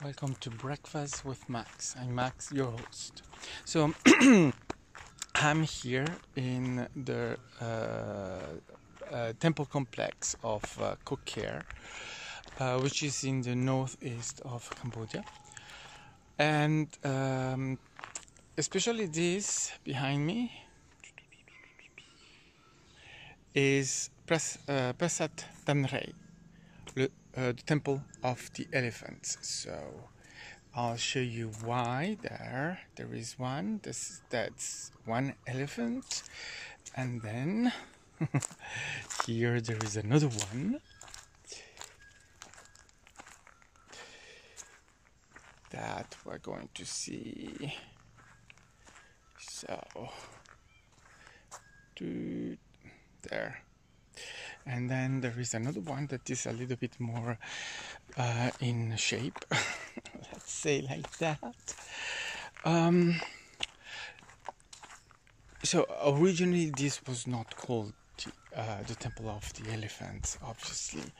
Welcome to Breakfast with Max. I'm Max, your host. So, I'm here in the temple complex of Koh Ker, which is in the northeast of Cambodia. And especially this behind me is Prasat Tanrei, the temple of the elephants. So I'll show you why there is one. That's one elephant, and then here there is another one that we're going to see. So there. And then there is another one that is a little bit more in shape, let's say like that. So originally this was not called the Temple of the Elephants, obviously.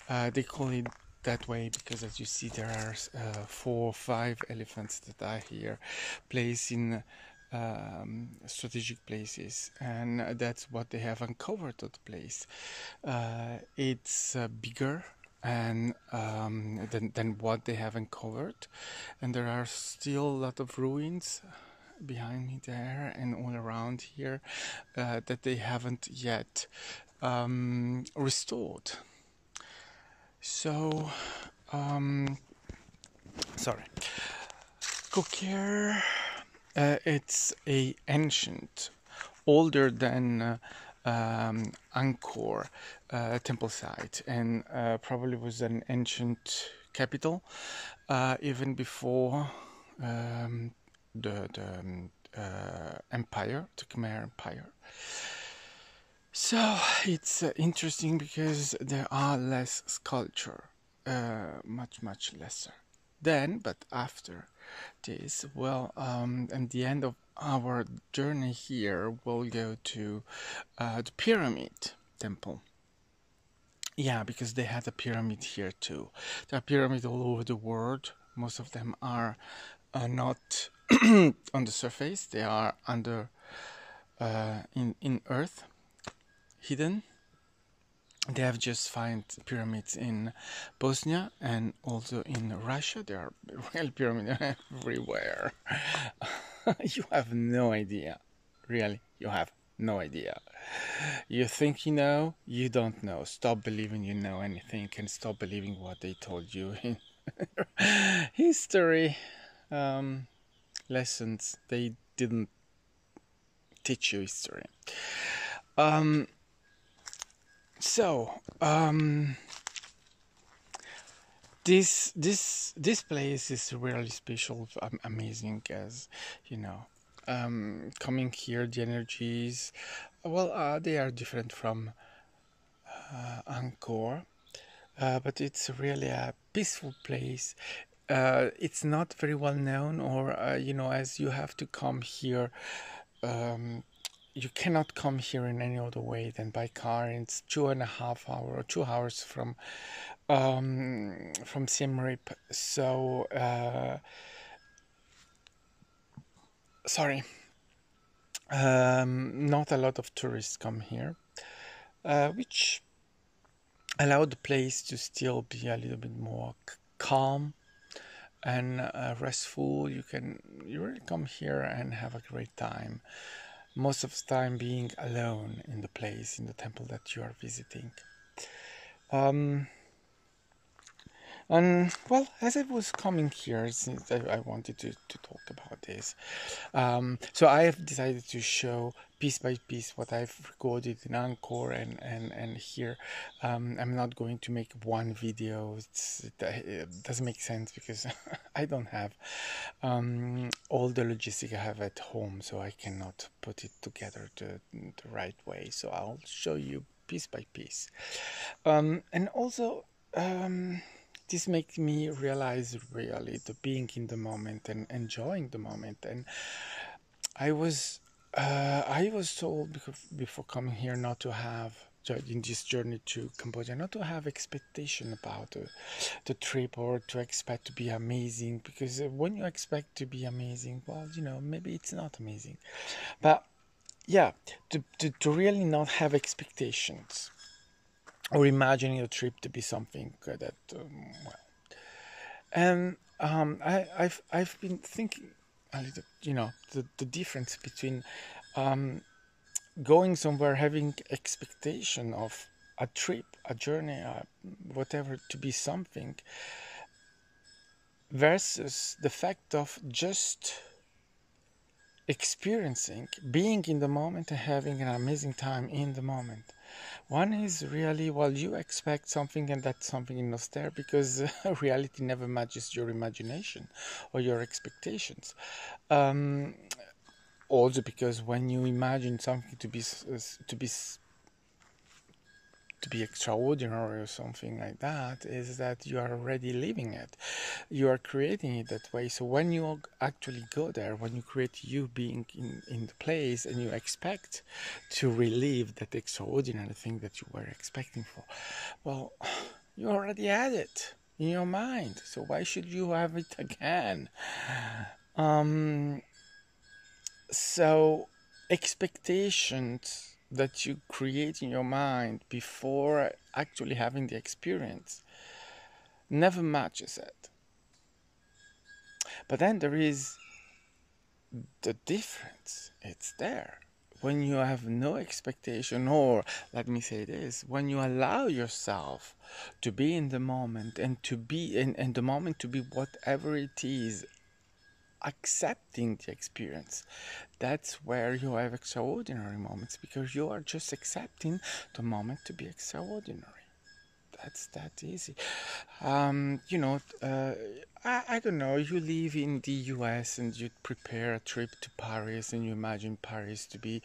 They call it that way because, as you see, there are 4 or 5 elephants that are here placed in strategic places, and that's what they have uncovered of the place. It's bigger and than what they have uncovered, and there are still a lot of ruins behind me there and all around here that they haven't yet restored. So sorry, Koh Ker, it's a ancient, older than Angkor temple site, and probably was an ancient capital even before the empire, the Khmer Empire. So it's interesting because there are less sculpture, much lesser. Then, but after this, well, at the end of our journey here, we'll go to the Pyramid Temple. Yeah, because they had a pyramid here too. There are pyramids all over the world. Most of them are not on the surface. They are under in earth, hidden. They have just found pyramids in Bosnia and also in Russia. There are real pyramids everywhere. You have no idea. Really, you have no idea. You think you know, you don't know. Stop believing you know anything and stop believing what they told you in history lessons. They didn't teach you history. This place is really special, amazing, as you know. Coming here, the energies, well, they are different from Angkor, but it's really a peaceful place. It's not very well known, or as you have to come here. You cannot come here in any other way than by car. It's 2.5 hours or 2 hours from Siem Reap. So sorry, not a lot of tourists come here, which allow the place to still be a little bit more calm and restful. You really come here and have a great time. Most of the time being alone in the place, in the temple that you are visiting. And well, as I was coming here, since I wanted to talk about this, so I have decided to show piece by piece what I've recorded in Angkor and here. I'm not going to make one video. It doesn't make sense because I don't have all the logistics I have at home, so I cannot put it together the right way. So I'll show you piece by piece, and also this makes me realize really the being in the moment and enjoying the moment. And I was told before coming here not to have in this journey to Cambodia, not to have expectation about the trip or to expect to be amazing, because when you expect to be amazing, well, maybe it's not amazing. But yeah, to really not have expectations or imagining a trip to be something that, well, and I've been thinking a little, the difference between going somewhere having expectation of a trip, a journey, whatever, to be something, versus the fact of just experiencing, being in the moment and having an amazing time in the moment. One is really, well, you expect something and that something is not there because reality never matches your imagination or your expectations. Also because when you imagine something to be extraordinary or something like that, is that you are already living it, you are creating it that way. So when you actually go there, when you create you being in the place and you expect to relive that extraordinary thing that you were expecting for, well, you already had it in your mind, so why should you have it again? So expectations that you create in your mind before actually having the experience never matches it. But then there is the difference. It's there. When you have no expectation, or let me say this, when you allow yourself to be in the moment and to be in the moment, to be whatever it is, accepting the experience, that's where you have extraordinary moments, because you are just accepting the moment to be extraordinary. That's that easy. I don't know, you live in the US and you prepare a trip to Paris and you imagine Paris to be,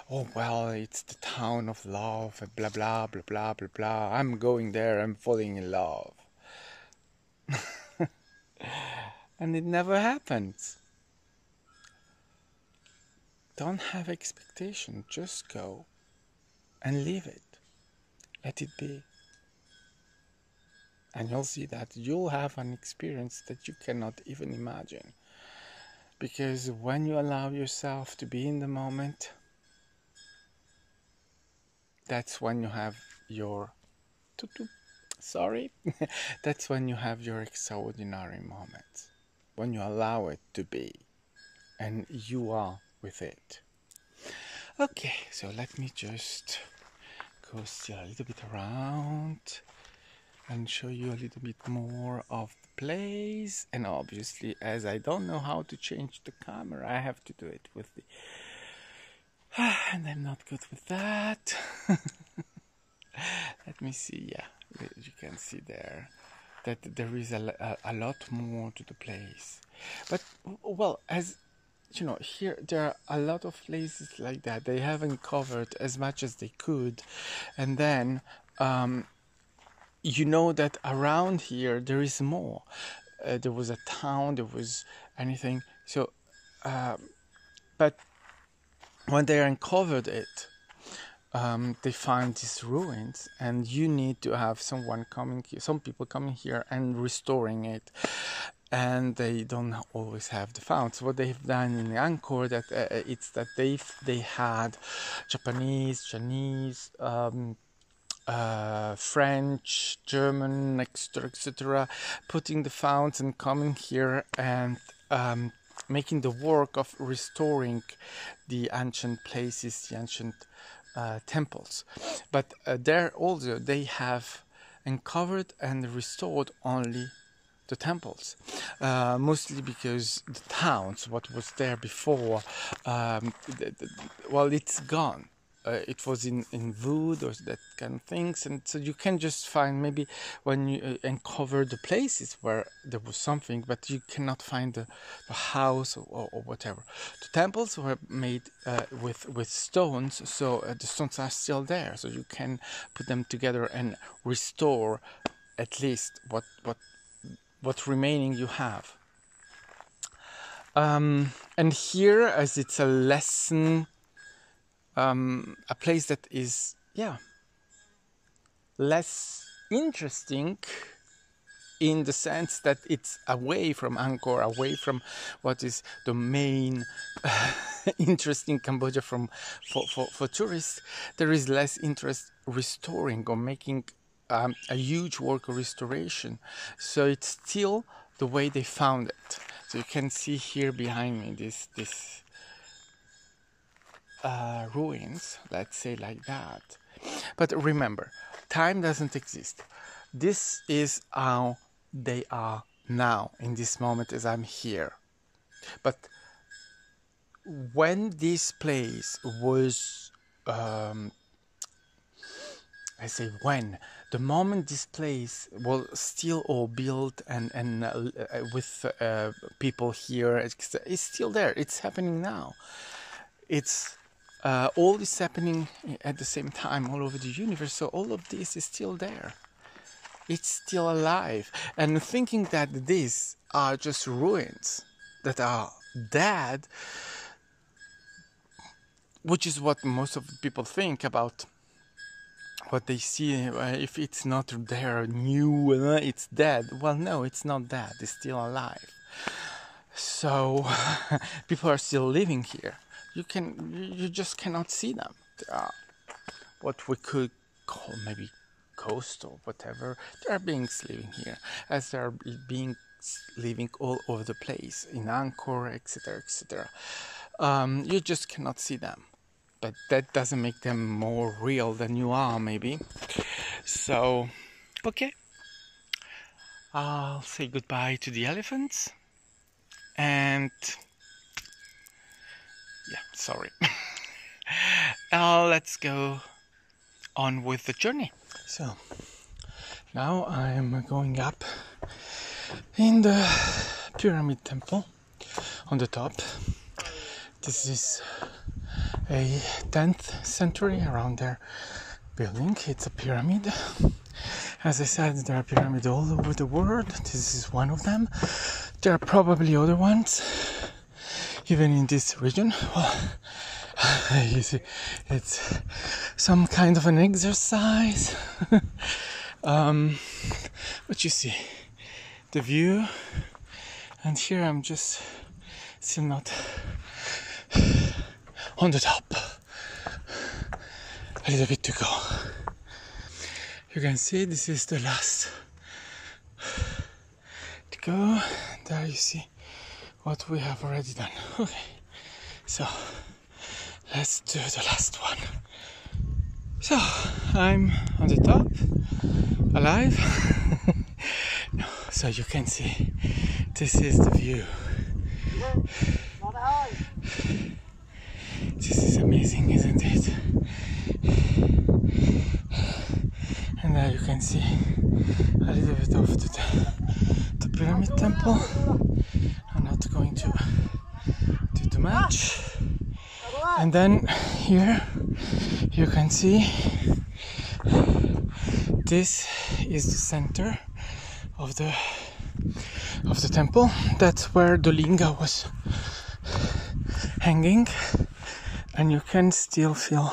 oh well, it's the town of love and blah blah blah blah blah blah, I'm going there, I'm falling in love. And it never happens. Don't have expectation, just go and leave it. Let it be. And you'll see that you'll have an experience that you cannot even imagine. Because when you allow yourself to be in the moment, that's when you have your that's when you have your extraordinary moments. When you allow it to be and you are with it. Okay, so let me just go still a little bit around and show you a little bit more of the place. And obviously, as I don't know how to change the camera, I have to do it with the and I'm not good with that. Let me see. Yeah, you can see there that there is a lot more to the place. But well, as you know, here there are a lot of places like that. They haven't covered as much as they could, and then you know that around here there is more. There was a town, there was anything. So, but when they uncovered it, they find these ruins, and you need to have someone coming here, some people coming here and restoring it. And they don't always have the funds. What they've done in Angkor, that it's that they had Japanese, Chinese, French, German, etc., putting the founts and coming here and making the work of restoring the ancient places, the ancient temples. But there also they have uncovered and restored only the temples, mostly because the towns, what was there before, well, it's gone. It was in wood or that kind of things, and so you can just find maybe when you uncover the places where there was something, but you cannot find the house or whatever. The temples were made with stones, so the stones are still there, so you can put them together and restore at least what remaining you have. And here, as it's a lesson, a place that is, yeah, less interesting in the sense that it's away from Angkor, away from what is the main interest in Cambodia for tourists. There is less interest restoring or making a huge work of restoration. So it's still the way they found it. So you can see here behind me this ruins, let's say like that. But remember, time doesn't exist. This is how they are now, in this moment as I'm here. But when this place was, I say when, the moment this place was still all built and with people here, it's still there. It's happening now. It's all is happening at the same time all over the universe. So all of this is still there. It's still alive. And thinking that these are just ruins that are dead, which is what most of the people think about what they see. If it's not there new, it's dead. Well, no, it's not dead. It's still alive. So people are still living here. You just cannot see them. They are what we could call maybe coast or whatever. There are beings living here, as there are beings living all over the place in Angkor, etc., etc. You just cannot see them, but that doesn't make them more real than you are, maybe. So, okay, I'll say goodbye to the elephants, and yeah, sorry. Let's go on with the journey. So now I'm going up in the Pyramid Temple on the top. This is a 10th century around their building. It's a pyramid. As I said, there are pyramids all over the world. This is one of them. There are probably other ones, even in this region. Well, you see, it's some kind of an exercise. But you see the view, and here I'm just still not on the top. A little bit to go. You can see this is the last to go. There you see what we have already done. Okay, so let's do the last one. So I'm on the top, alive. No, so you can see this is the view. This is amazing, isn't it? And there you can see a little bit of the Pyramid Temple. I'm not going to do too much. And then here you can see this is the center of the temple. That's where the linga was hanging, and you can still feel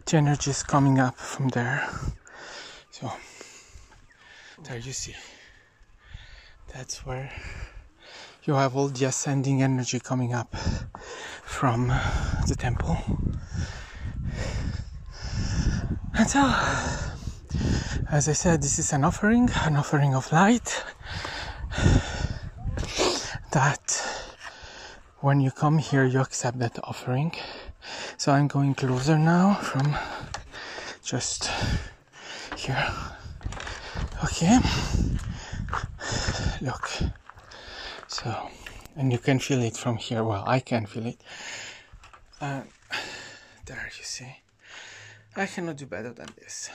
the energies coming up from there. So there you see, that's where you have all the ascending energy coming up from the temple. And so, as I said, this is an offering of light, that when you come here you accept that offering. So I'm going closer now from just here. Okay, look. So, and you can feel it from here. Well, I can feel it. There you see. I cannot do better than this.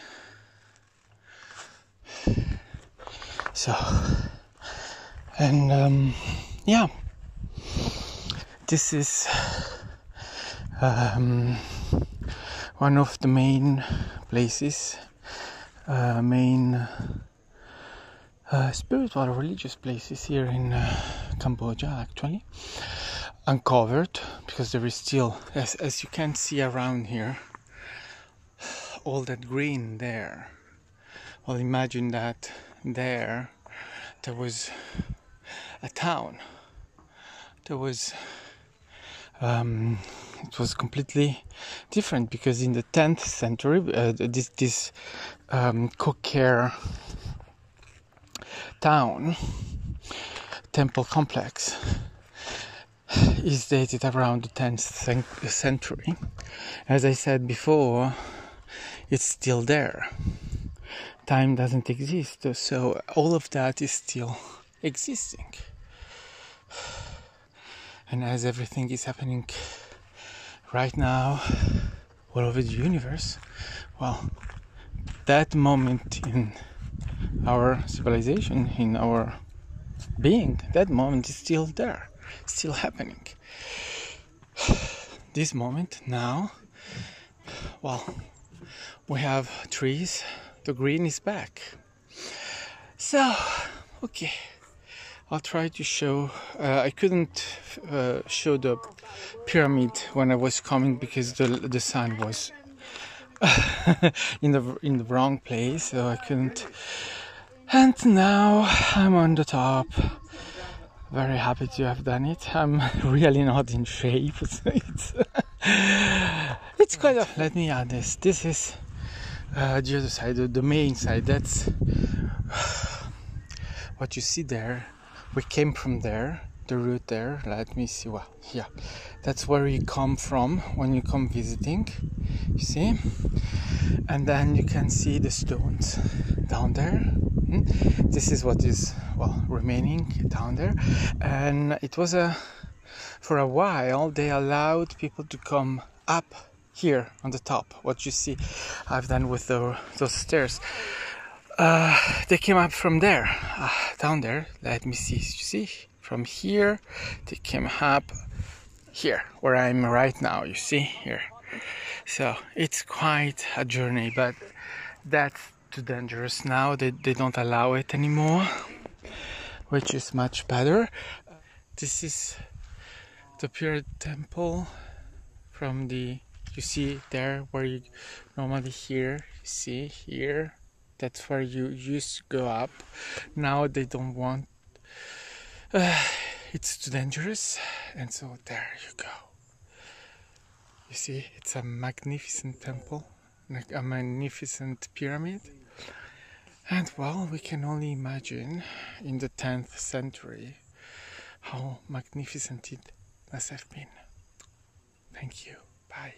So, and yeah, this is one of the main places, main spiritual religious places here in Cambodia, actually, uncovered, because there is still, as you can see around here, all that green there Well, imagine that there was a town. There was it was completely different, because in the 10th century this Kokere town temple complex is dated around the 10th century. As I said before, it's still there. Time doesn't exist, so all of that is still existing. And as everything is happening right now all over the universe, well, that moment in our civilization, in our being, that moment is still there, still happening. This moment now, well, we have trees, the green is back. So, okay, I'll try to show. I couldn't show the pyramid when I was coming because the sun was in the wrong place, so I couldn't. And now I'm on the top. Very happy to have done it. I'm really not in shape. It's quite a. Let me add this. This is the other side, the main side. That's what you see there. We came from there, the route there. Let me see. Well, yeah, that's where you come from when you come visiting. You see, and then you can see the stones down there. This is what is, well, remaining down there. And it was for a while they allowed people to come up here on the top. What you see I've done with those stairs, they came up from there, down there. Let me see. You see, from here they came up here where I'm right now. You see here. So it's quite a journey, but that's too dangerous now. They don't allow it anymore, which is much better. This is the Pyramid Temple from the, you see there where you normally here, you see here, that's where you used to go up. Now they don't want, it's too dangerous, and so there you go. You see, it's a magnificent temple, like a magnificent pyramid. And well, we can only imagine in the 10th century how magnificent it must have been. Thank you. Bye.